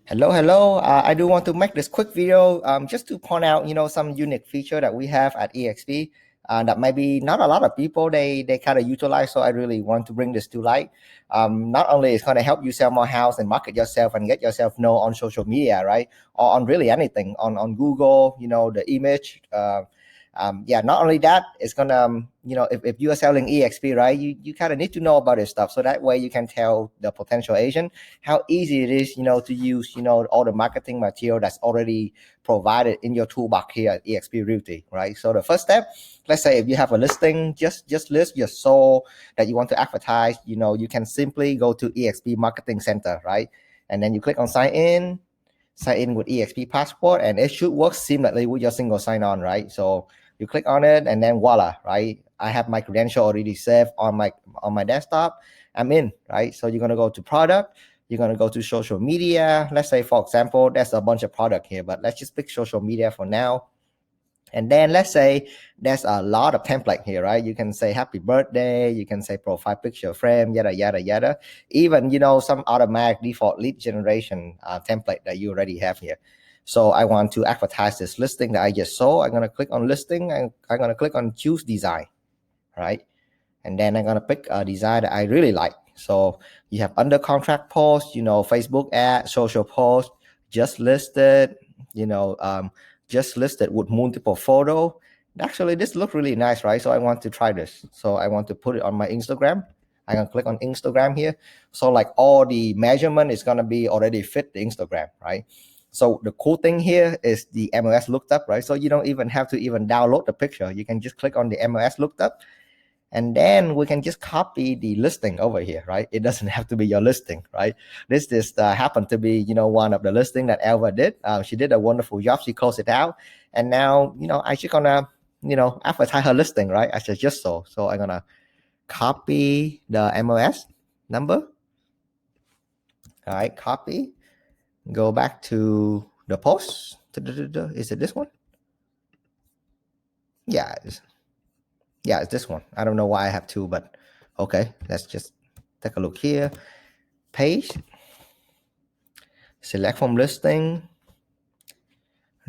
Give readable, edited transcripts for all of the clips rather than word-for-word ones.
Hello. I do want to make this quick video just to point out, some unique feature that we have at eXp that maybe not a lot of people they kind of utilize. So I really want to bring this to light. Not only it's going to help you sell more house and market yourself and get yourself known on social media, right, or on really anything on Google, the image. Yeah, not only that, it's gonna if you are selling eXp, right, you kind of need to know about this stuff, so that way you can tell the potential agent how easy it is to use all the marketing material that's already provided in your toolbox here at eXp Realty, right? So the first step, let's say if you have a listing, just list your soul that you want to advertise. You can simply go to eXp Marketing Center, right, and then you click on sign in with eXp Passport, and it should work seamlessly with your single sign-on, right? So you click on it, and then voila, right? I have my credential already saved on my desktop. I'm in, right? So you're gonna go to product. You're gonna go to social media. Let's say, for example, there's a bunch of product here, but let's just pick social media for now. And then let's say there's a lot of template here, right? You can say happy birthday, you can say profile picture frame, yada, yada, yada. Even, some automatic default lead generation template that you already have here. So I want to advertise this listing that I just saw. I'm going to click on listing and I'm going to click on choose design, right? And then I'm going to pick a design that I really like. So you have under contract post, Facebook ad, social post, just listed, just listed with multiple photo. Actually, this looks really nice, right? So I want to try this. So I want to put it on my Instagram. I'm gonna click on Instagram here. So like all the measurement is gonna be already fit the Instagram, right? So the cool thing here is the MLS looked up, right? So you don't even have to download the picture. You can just click on the MLS looked up, and then we can just copy the listing over here, right? It doesn't have to be your listing, right? This just happened to be, one of the listing that Elva did. She did a wonderful job. She closed it out. And now, I should gonna, advertise her listing, right? I just saw. So I'm gonna copy the MLS number. All right, copy. Go back to the post. Is it this one? Yeah, it's this one. I don't know why I have two, but okay, let's just take a look here. Page, select from listing.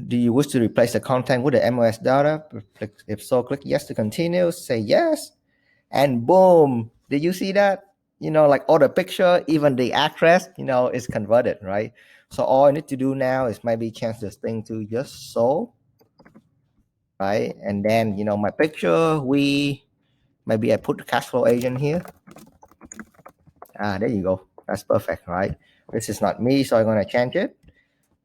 Do you wish to replace the content with the MLS data? If so, click yes to continue, say yes, and boom, did you see that? Like all the picture, even the address, is converted, right? So all I need to do now is maybe change this thing to just so, right? And then, my picture, maybe I put the cash flow agent here. There you go. That's perfect, right? This is not me, so I'm going to change it.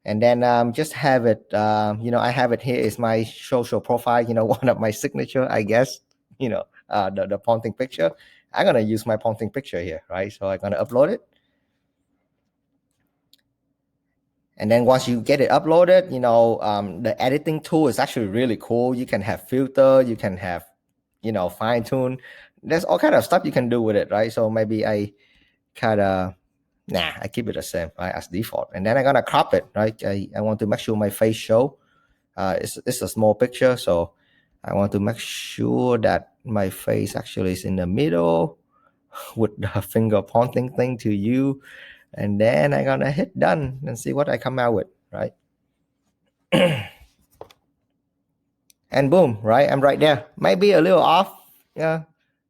And then just have it, I have it here is my social profile, one of my signature, I guess, the ponting picture. I'm going to use my ponting picture here, right? So I'm going to upload it. And then once you get it uploaded, the editing tool is actually really cool. You can have filter, you can have, fine tune. There's all kind of stuff you can do with it, right? So maybe I kind of, I keep it the same, right, as default. And then I'm gonna crop it, right? I want to make sure my face show. It's a small picture, so I want to make sure that my face actually is in the middle with the finger pointing thing to you. And then I'm gonna hit done and see what I come out with, right? And boom, right? I'm right there. Might be a little off. Yeah,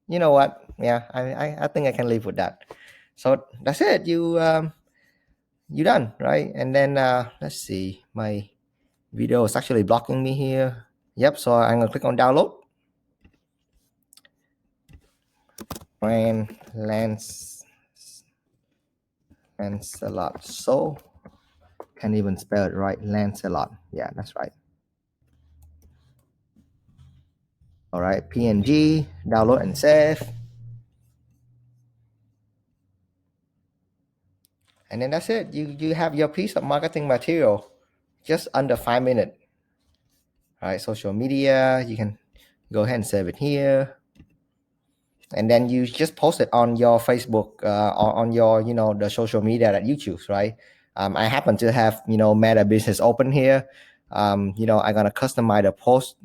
you know what? Yeah, I think I can live with that. So that's it. You done, right? And then let's see, my video is actually blocking me here. Yep, so I'm gonna click on download. Brand Lancelot. So can't even spell it right. Lancelot. Yeah, that's right. All right, PNG, download and save. And then that's it. You have your piece of marketing material just under 5 minutes. All right, social media, you can go ahead and save it here. And then you just post it on your Facebook, on your, the social media that you choose, right? I happen to have, Meta Business open here. I'm gonna customize the post.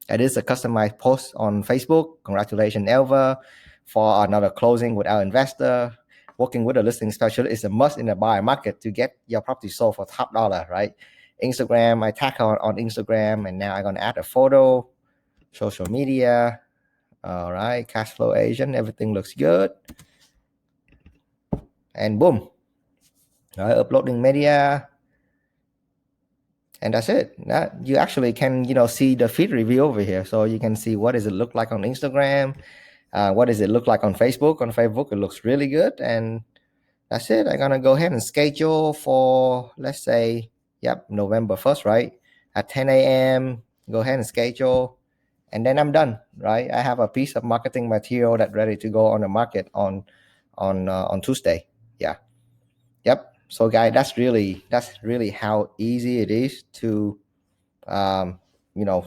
It is a customized post on Facebook. Congratulations, Elva, for another closing with our investor. working with a listing specialist is a must in the buyer market to get your property sold for top dollar, right? Instagram, I tag on Instagram, and now I'm gonna add a photo. Social media, all right, cash flow agent, everything looks good, and boom, all right, uploading media, and that's it. That you actually can see the feed review over here, so you can see what does it look like on Instagram, what does it look like on Facebook. On Facebook it looks really good, and that's it. I'm gonna go ahead and schedule for, let's say, yep, November 1st, right, at 10 a.m. Go ahead and schedule, and then I'm done, right? I have a piece of marketing material that's ready to go on the market on Tuesday. Yeah. Yep. So guys, that's really how easy it is to to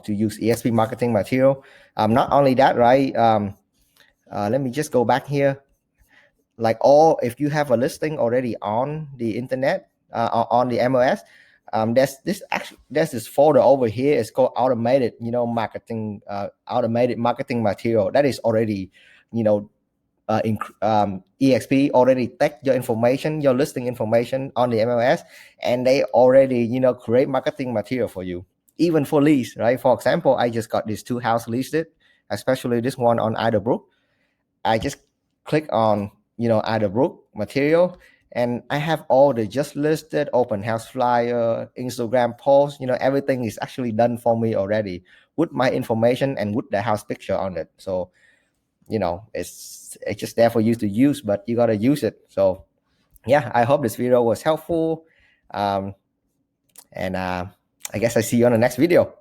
use EXP marketing material. Not only that, right? Let me just go back here. Like, if you have a listing already on the internet, on the MLS, there's this folder over here. It's called automated marketing material that is already eXp already take your information, your listing information on the MLS, and they already create marketing material for you, even for leads, right? For example, I just got these 2 houses listed, especially this one on Idlebrook. I just click on Idlebrook material, and I have all the just listed, open house flyer, Instagram post, everything is actually done for me already with my information and with the house picture on it. So it's just there for you to use, but you got to use it. So yeah, I hope this video was helpful, and I guess I see you on the next video.